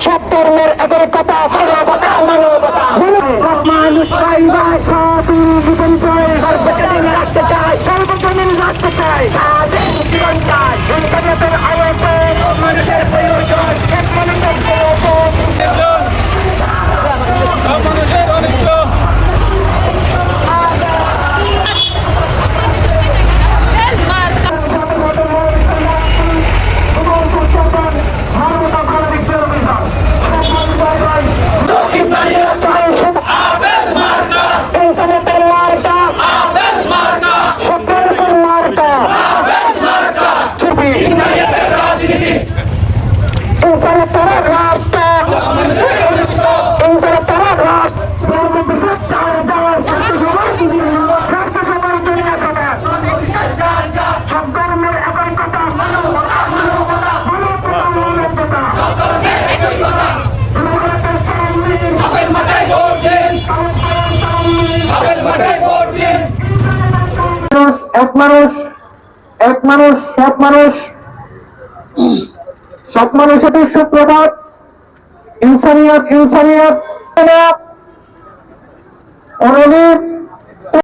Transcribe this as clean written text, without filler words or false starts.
সব ধর্মের একতা মানুষ রাখতে চায়, সর্বজনীন রাখতে চায়, জীবন চায়, ইন্টারনেটের আলোতে মানুষের প্রয়োজন, এক মানুষের প্রয়োজন। সব মানুষের সুপ্রভাত। ইনসানিয়ত অনুরোধ